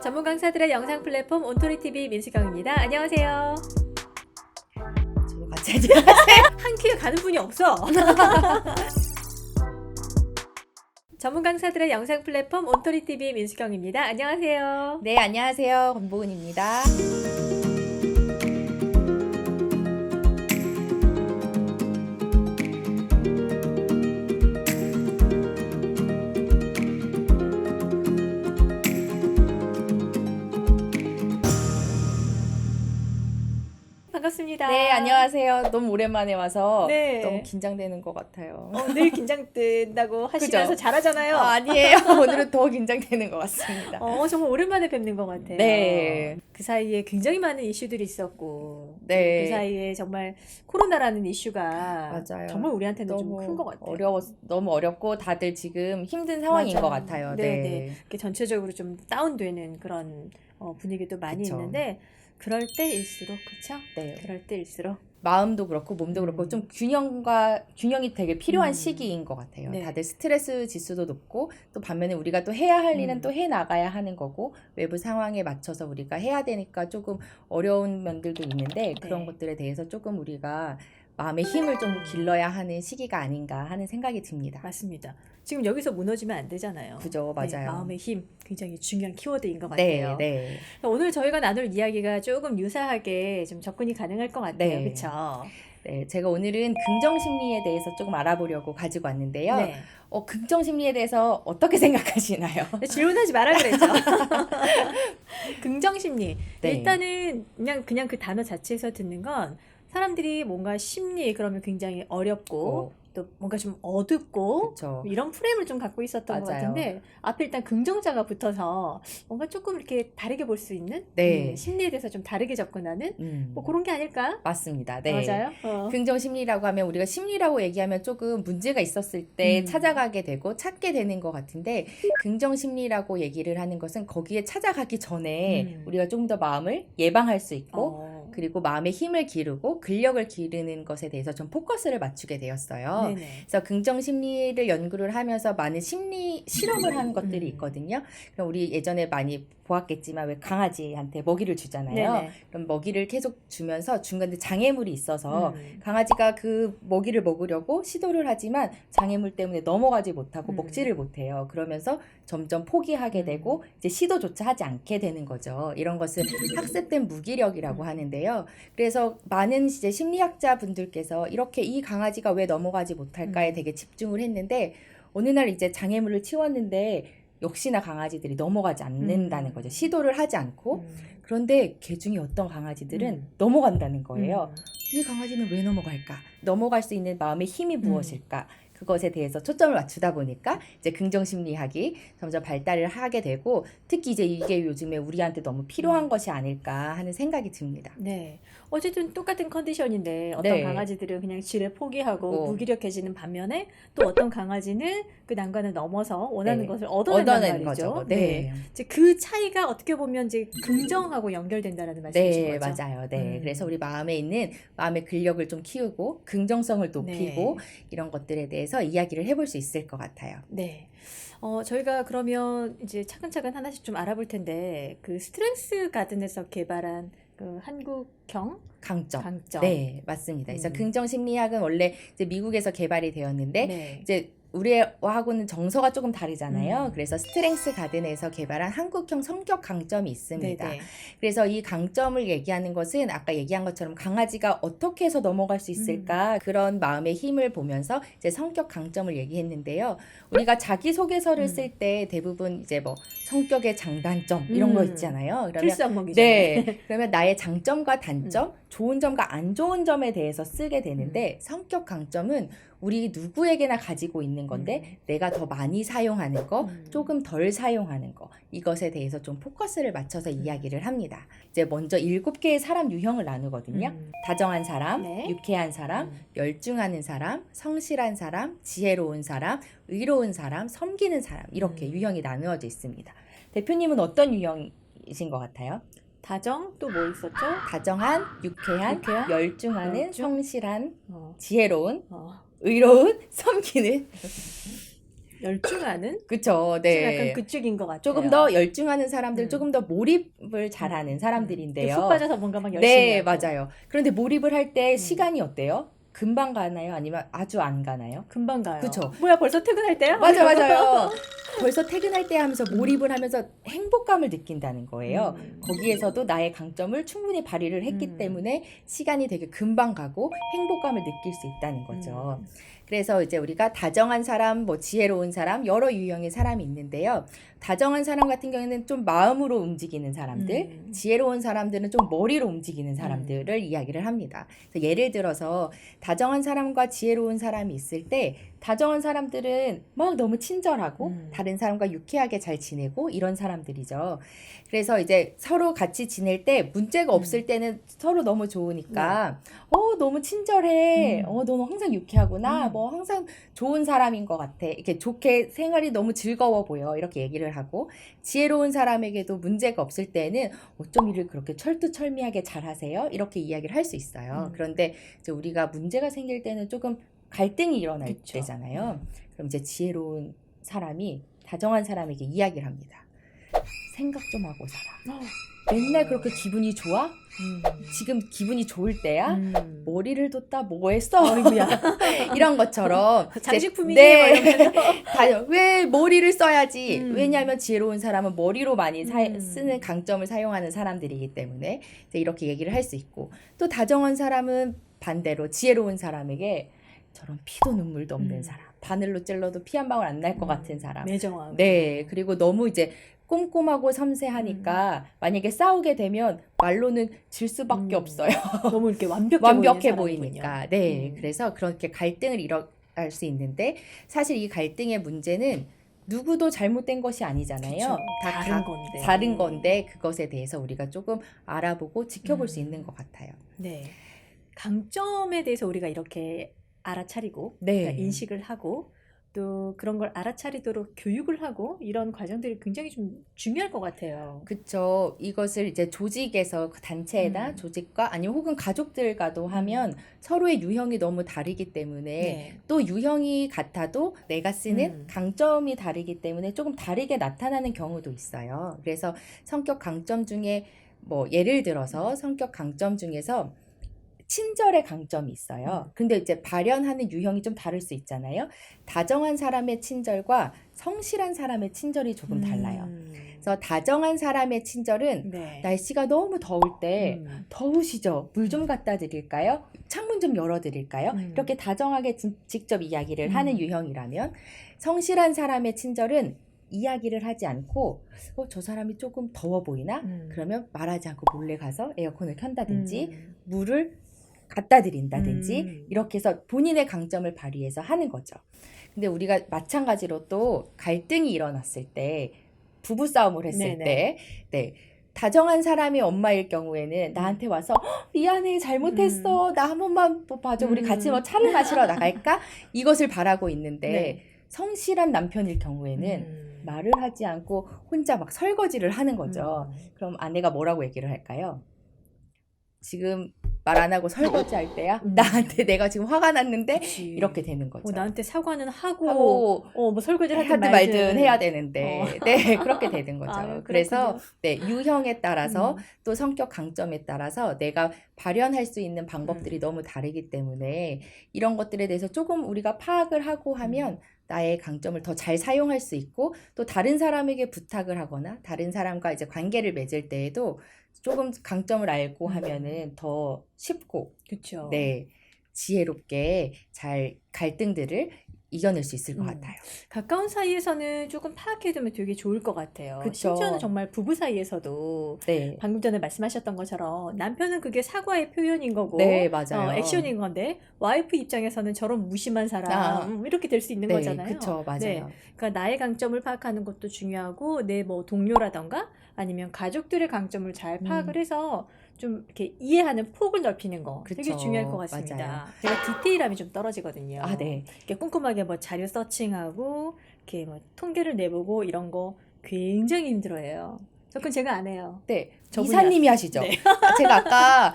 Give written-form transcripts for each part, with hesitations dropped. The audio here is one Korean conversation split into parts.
전문 강사들의 영상 플랫폼 온토리TV 민수경입니다. 안녕하세요. 저도 같이 안녕하세요. 한 큐에 가는 분이 없어. 전문 강사들의 영상 플랫폼 온토리TV 민수경입니다. 안녕하세요. 네, 안녕하세요. 권보은입니다. 반갑습니다. 네, 안녕하세요. 너무 오랜만에 와서 네. 너무 긴장되는 것 같아요. 늘 긴장된다고 하시면서 그죠? 잘하잖아요. 아니에요. 오늘은 더 긴장되는 것 같습니다. 정말 오랜만에 뵙는 것 같아요. 네. 그 사이에 굉장히 많은 이슈들이 있었고, 네. 그 사이에 정말 코로나라는 이슈가 맞아요. 정말 우리한테는 좀 너무 큰 것 같아요. 너무 어렵고 다들 지금 힘든 상황인 맞아요. 것 같아요. 네. 이렇게 전체적으로 좀 다운되는 그런 분위기도 많이 그쵸. 있는데, 그럴 때일수록, 그쵸? 네. 그럴 때일수록. 마음도 그렇고 몸도 그렇고 좀 균형이 되게 필요한 음. 시기인 것 같아요. 네. 다들 스트레스 지수도 높고 또 반면에 우리가 또 해야 할 일은 또 해 나가야 하는 거고 외부 상황에 맞춰서 우리가 해야 되니까 조금 어려운 면들도 있는데 그런 네. 것들에 대해서 조금 우리가 마음의 힘을 좀 길러야 하는 시기가 아닌가 하는 생각이 듭니다. 맞습니다. 지금 여기서 무너지면 안 되잖아요. 그죠, 네, 맞아요. 마음의 힘, 굉장히 중요한 키워드인 것 네, 같아요. 네. 오늘 저희가 나눌 이야기가 조금 유사하게 좀 접근이 가능할 것 같아요. 네. 그렇죠? 네, 제가 오늘은 긍정 심리에 대해서 조금 알아보려고 가지고 왔는데요. 네. 긍정 심리에 대해서 어떻게 생각하시나요? 질문하지 말아 그랬죠. 긍정 심리. 네. 일단은 그냥 그 단어 자체에서 듣는 건 사람들이 뭔가 심리 그러면 굉장히 어렵고 또 뭔가 좀 어둡고 그쵸. 이런 프레임을 좀 갖고 있었던 것 맞아요. 같은데 앞에 일단 긍정자가 붙어서 뭔가 조금 이렇게 다르게 볼 수 있는 네. 심리에 대해서 좀 다르게 접근하는 뭐 그런 게 아닐까? 맞습니다. 네. 맞아요. 긍정 심리라고 하면 우리가 심리라고 얘기하면 조금 문제가 있었을 때 음. 찾아가게 되고 찾게 되는 것 같은데 긍정 심리라고 얘기를 하는 것은 거기에 찾아가기 전에 우리가 좀 더 마음을 예방할 수 있고 그리고 마음의 힘을 기르고 근력을 기르는 것에 대해서 좀 포커스를 맞추게 되었어요. 네네. 그래서 긍정 심리를 연구를 하면서 많은 심리 실험을 한 것들이 있거든요. 그럼 우리 예전에 많이 보았겠지만 왜 강아지한테 먹이를 주잖아요. 네네. 그럼 먹이를 계속 주면서 중간에 장애물이 있어서 음. 강아지가 그 먹이를 먹으려고 시도를 하지만 장애물 때문에 넘어가지 못하고 먹지를 못해요. 그러면서 점점 포기하게 되고 이제 시도조차 하지 않게 되는 거죠. 이런 것을 학습된 무기력이라고 하는데요. 그래서 많은 이제 심리학자 분들께서 이렇게 이 강아지가 왜 넘어가지 못할까에 되게 집중을 했는데 어느 날 이제 장애물을 치웠는데 역시나 강아지들이 넘어가지 않는다는 거죠. 시도를 하지 않고. 그런데 개 중에 어떤 강아지들은 넘어간다는 거예요. 이 강아지는 왜 넘어갈까? 넘어갈 수 있는 마음의 힘이 무엇일까? 그것에 대해서 초점을 맞추다 보니까 이제 긍정심리학이 점점 발달을 하게 되고 특히 이제 이게 요즘에 우리한테 너무 필요한 것이 아닐까 하는 생각이 듭니다. 네. 어쨌든 똑같은 컨디션인데 어떤 네. 강아지들은 그냥 지레 포기하고 무기력해지는 반면에 또 어떤 강아지는 그 난관을 넘어서 원하는 것을 얻어낸단 말이죠. 거죠. 네. 이제 그 차이가 어떻게 보면 이제 긍정하고 연결된다는 말씀이신 네, 거죠. 맞아요. 네. 그래서 우리 마음에 있는 마음의 근력을 좀 키우고 긍정성을 높이고 이런 것들에 대해서 이야기를 해볼 수 있을 것 같아요. 네. 저희가 그러면 이제 차근차근 하나씩 좀 알아볼 텐데 그 스트렝스 가든에서 개발한 그 한국형 강점. 강점. 네, 맞습니다. 그래서 긍정 심리학은 원래 이제 미국에서 개발이 되었는데 네. 이제 우리하고는 정서가 조금 다르잖아요. 그래서 스트렝스 가든에서 개발한 한국형 성격 강점이 있습니다. 네네. 그래서 이 강점을 얘기하는 것은 아까 얘기한 것처럼 강아지가 어떻게 해서 넘어갈 수 있을까 그런 마음의 힘을 보면서 이제 성격 강점을 얘기했는데요. 우리가 자기소개서를 쓸 때 대부분 이제 뭐 성격의 장단점 이런 거 있잖아요. 그러면 필수 항목이죠. 네. 그러면 나의 장점과 단점, 좋은 점과 안 좋은 점에 대해서 쓰게 되는데 성격 강점은 우리 누구에게나 가지고 있는 건데 내가 더 많이 사용하는 거, 조금 덜 사용하는 거 이것에 대해서 좀 포커스를 맞춰서 이야기를 합니다. 이제 먼저 7개의 사람 유형을 나누거든요. 다정한 사람, 네. 유쾌한 사람, 열중하는 사람, 성실한 사람, 지혜로운 사람, 의로운 사람, 섬기는 사람 이렇게 유형이 나누어져 있습니다. 대표님은 어떤 유형이신 것 같아요? 다정 또 뭐 있었죠? 다정한, 유쾌한, 열중하는, 열중? 성실한, 어. 지혜로운, 어. 의로운, 섬기는. 열중하는? 그쵸, 지금 약간 네. 그쪽인 것 같아요. 조금 더 열중하는 사람들, 음. 조금 더 몰입을 잘하는 사람들인데요. 푹 빠져서 뭔가 막 열심히 네, 하고. 맞아요. 그런데 몰입을 할 때 음. 시간이 어때요? 금방 가나요? 아니면 아주 안 가나요? 금방 가요. 그쵸. 뭐야 벌써 퇴근할 때야? 맞아요. 벌써 퇴근할 때 하면서 몰입을 하면서 행복감을 느낀다는 거예요. 거기에서도 나의 강점을 충분히 발휘를 했기 때문에 시간이 되게 금방 가고 행복감을 느낄 수 있다는 거죠. 그래서 이제 우리가 다정한 사람, 뭐 지혜로운 사람, 여러 유형의 사람이 있는데요. 다정한 사람 같은 경우에는 좀 마음으로 움직이는 사람들, 지혜로운 사람들은 좀 머리로 움직이는 사람들을 이야기를 합니다. 그래서 예를 들어서 다정한 사람과 지혜로운 사람이 있을 때 다정한 사람들은 막 너무 친절하고 다른 사람과 유쾌하게 잘 지내고 이런 사람들이죠. 그래서 이제 서로 같이 지낼 때 문제가 없을 때는 서로 너무 좋으니까 너무 친절해. 너는 항상 유쾌하구나. 뭐 항상 좋은 사람인 것 같아. 이렇게 좋게 생활이 너무 즐거워 보여. 이렇게 얘기를 하고 지혜로운 사람에게도 문제가 없을 때는 어쩜 일을 그렇게 철두철미하게 잘하세요? 이렇게 이야기를 할 수 있어요. 그런데 이제 우리가 문제가 생길 때는 조금 갈등이 일어날 그쵸. 때잖아요. 그럼 이제 지혜로운 사람이 다정한 사람에게 이야기를 합니다. 생각 좀 하고 살아. 맨날 그렇게 기분이 좋아? 지금 기분이 좋을 때야? 머리를 뒀다 뭐 했어? 어이구야. 이런 것처럼 장식품이니? 네. 왜 머리를 써야지? 왜냐하면 지혜로운 사람은 머리로 많이 쓰는 강점을 사용하는 사람들이기 때문에 이제 이렇게 얘기를 할 수 있고 또 다정한 사람은 반대로 지혜로운 사람에게 저런 피도 눈물도 없는 사람, 바늘로 찔러도 피 한 방울 안 날 것 같은 사람. 매정하고. 네, 그리고 너무 이제 꼼꼼하고 섬세하니까 만약에 싸우게 되면 말로는 질 수밖에 없어요. 너무 이렇게 완벽해 완벽해 보이는 보이니까. 사람이군요. 네, 그래서 그렇게 갈등을 일어날 수 있는데 사실 이 갈등의 문제는 누구도 잘못된 것이 아니잖아요. 그쵸. 다 다른 건데. 다른 건데 그것에 대해서 우리가 조금 알아보고 지켜볼 수 있는 것 같아요. 네. 강점에 대해서 우리가 이렇게 알아차리고 네. 그러니까 인식을 하고 또 그런 걸 알아차리도록 교육을 하고 이런 과정들이 굉장히 좀 중요할 것 같아요. 그쵸. 이것을 이제 조직에서 단체나 조직과 아니면 혹은 가족들과도 하면 서로의 유형이 너무 다르기 때문에 네. 또 유형이 같아도 내가 쓰는 강점이 다르기 때문에 조금 다르게 나타나는 경우도 있어요. 그래서 성격 강점 중에 뭐 예를 들어서 성격 강점 중에서 친절의 강점이 있어요. 근데 이제 발현하는 유형이 좀 다를 수 있잖아요. 다정한 사람의 친절과 성실한 사람의 친절이 조금 달라요. 그래서 다정한 사람의 친절은 네. 날씨가 너무 더울 때 더우시죠? 물 좀 갖다 드릴까요? 창문 좀 열어 드릴까요? 이렇게 다정하게 직접 이야기를 하는 유형이라면 성실한 사람의 친절은 이야기를 하지 않고 저 사람이 조금 더워 보이나? 그러면 말하지 않고 몰래 가서 에어컨을 켠다든지 물을 갖다 드린다든지 이렇게 해서 본인의 강점을 발휘해서 하는 거죠. 근데 우리가 마찬가지로 또 갈등이 일어났을 때 부부싸움을 했을 때 네, 다정한 사람이 엄마일 경우에는 나한테 와서 미안해 잘못했어 나 한 번만 봐줘 우리 같이 뭐 차를 마시러 나갈까? 이것을 바라고 있는데 성실한 남편일 경우에는 말을 하지 않고 혼자 막 설거지를 하는 거죠. 그럼 아내가 뭐라고 얘기를 할까요? 지금 말 안 하고 설거지 할 때야? 나한테 내가 지금 화가 났는데 그치. 이렇게 되는 거죠. 나한테 사과는 하고 뭐 설거지를 하든 말든 해야 되는데 네 그렇게 되는 거죠. 아유, 그래서 네 유형에 따라서 또 성격 강점에 따라서 내가 발현할 수 있는 방법들이 너무 다르기 때문에 이런 것들에 대해서 조금 우리가 파악을 하고 하면 나의 강점을 더 잘 사용할 수 있고 또 다른 사람에게 부탁을 하거나 다른 사람과 이제 관계를 맺을 때에도 조금 강점을 알고 하면은 더 쉽고 그렇죠. 네 지혜롭게 잘 갈등들을 이겨낼 수 있을 것 같아요. 가까운 사이에서는 조금 파악해두면 되게 좋을 것 같아요. 그쵸. 심지어는 정말 부부 사이에서도 네. 방금 전에 말씀하셨던 것처럼 남편은 그게 사과의 표현인 거고 네, 맞아요. 액션인 건데 와이프 입장에서는 저런 무심한 사람 이렇게 될 수 있는 네, 거잖아요. 그쵸, 맞아요. 네. 그러니까 나의 강점을 파악하는 것도 중요하고 내 뭐 동료라던가 아니면 가족들의 강점을 잘 파악을 해서 좀 이렇게 이해하는 폭을 넓히는 거 되게 그쵸, 중요할 것 같습니다. 맞아요. 제가 디테일함이 좀 떨어지거든요. 아, 네. 이렇게 꼼꼼하게 뭐 자료 서칭하고 이렇게 뭐 통계를 내보고 이런 거 굉장히 힘들어해요. 그건 제가 안 해요. 네. 저분이 이사님이 하시죠. 네. 제가 아까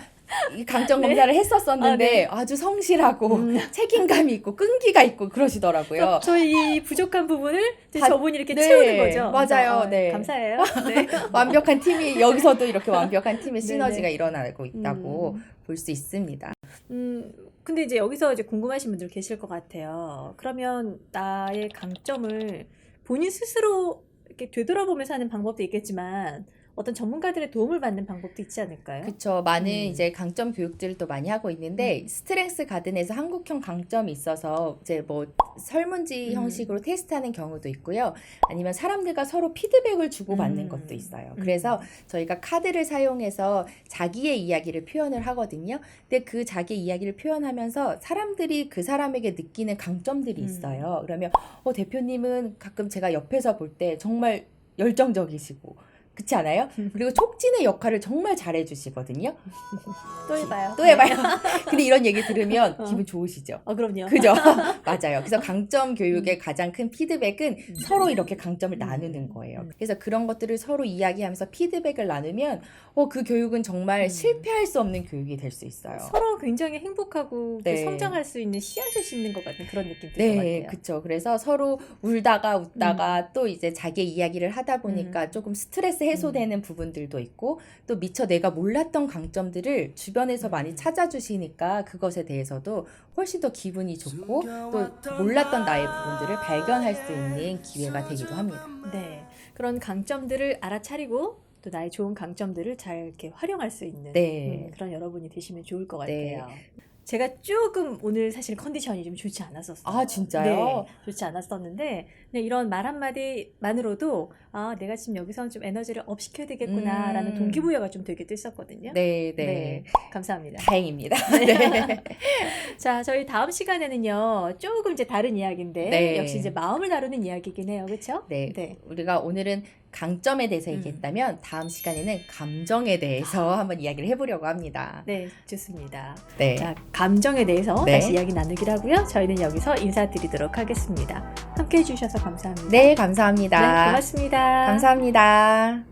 이 강점 검사를 했었었는데 네. 아주 성실하고 책임감이 있고 끈기가 있고 그러시더라고요. 저희 부족한 부분을 이제 다- 저분이 이렇게 네, 채우는 거죠. 맞아요. 그래서, 네. 감사해요. 네. 완벽한 팀이 여기서도 이렇게 완벽한 팀의 네네. 시너지가 일어나고 있다고 음. 볼 수 있습니다. 근데 이제 여기서 이제 궁금하신 분들 계실 것 같아요. 그러면 나의 강점을 본인 스스로 이렇게 되돌아보면서 하는 방법도 있겠지만 어떤 전문가들의 도움을 받는 방법도 있지 않을까요? 그쵸. 많은 음. 이제 강점 교육들을 또 많이 하고 있는데 스트렝스 가든에서 한국형 강점이 있어서 이제 뭐 설문지 형식으로 테스트하는 경우도 있고요. 아니면 사람들과 서로 피드백을 주고받는 것도 있어요. 그래서 저희가 카드를 사용해서 자기의 이야기를 표현을 하거든요. 근데 그 자기 이야기를 표현하면서 사람들이 그 사람에게 느끼는 강점들이 있어요. 그러면 대표님은 가끔 제가 옆에서 볼 때 정말 열정적이시고 그렇지 않아요? 그리고 촉진의 역할을 정말 잘해주시거든요. 또 해봐요. 또 해봐요. 근데 이런 얘기 들으면 기분 좋으시죠? 그럼요. 그죠? 맞아요. 그래서 강점 교육의 가장 큰 피드백은 서로 이렇게 강점을 나누는 거예요. 그래서 그런 것들을 서로 이야기하면서 피드백을 나누면 그 교육은 정말 실패할 수 없는 교육이 될 수 있어요. 서로 굉장히 행복하고 네. 성장할 수 있는 씨앗을 심는 것 같은 그런 느낌 들 것 네, 같아요. 그렇죠. 그래서 서로 울다가 웃다가 또 이제 자기 이야기를 하다 보니까 조금 스트레스 해소되는 부분들도 있고 또 미처 내가 몰랐던 강점들을 주변에서 많이 찾아주시니까 그것에 대해서도 훨씬 더 기분이 좋고 또 몰랐던 나의 부분들을 발견할 수 있는 기회가 되기도 합니다. 네, 그런 강점들을 알아차리고 또 나의 좋은 강점들을 잘 이렇게 활용할 수 있는 네. 그런 여러분이 되시면 좋을 것 네. 같아요. 제가 조금 오늘 사실 컨디션이 좀 좋지 않았었어요. 아, 진짜요? 네, 좋지 않았었는데 그냥 이런 말 한마디만으로도 내가 지금 여기서 좀 에너지를 업 시켜야 되겠구나라는 동기부여가 좀 되게 있었거든요. 네, 네. 감사합니다. 다행입니다. 네. 자, 저희 다음 시간에는요, 조금 이제 다른 이야기인데, 네. 역시 이제 마음을 다루는 이야기긴 해요. 그렇죠? 네. 우리가 오늘은 강점에 대해서 얘기했다면 다음 시간에는 감정에 대해서 한번 이야기를 해보려고 합니다. 네, 좋습니다. 네. 자, 감정에 대해서 네. 다시 이야기 나누기로 하고요. 저희는 여기서 인사드리도록 하겠습니다. 함께 해주셔서 감사합니다. 네, 감사합니다. 네, 고맙습니다. 감사합니다.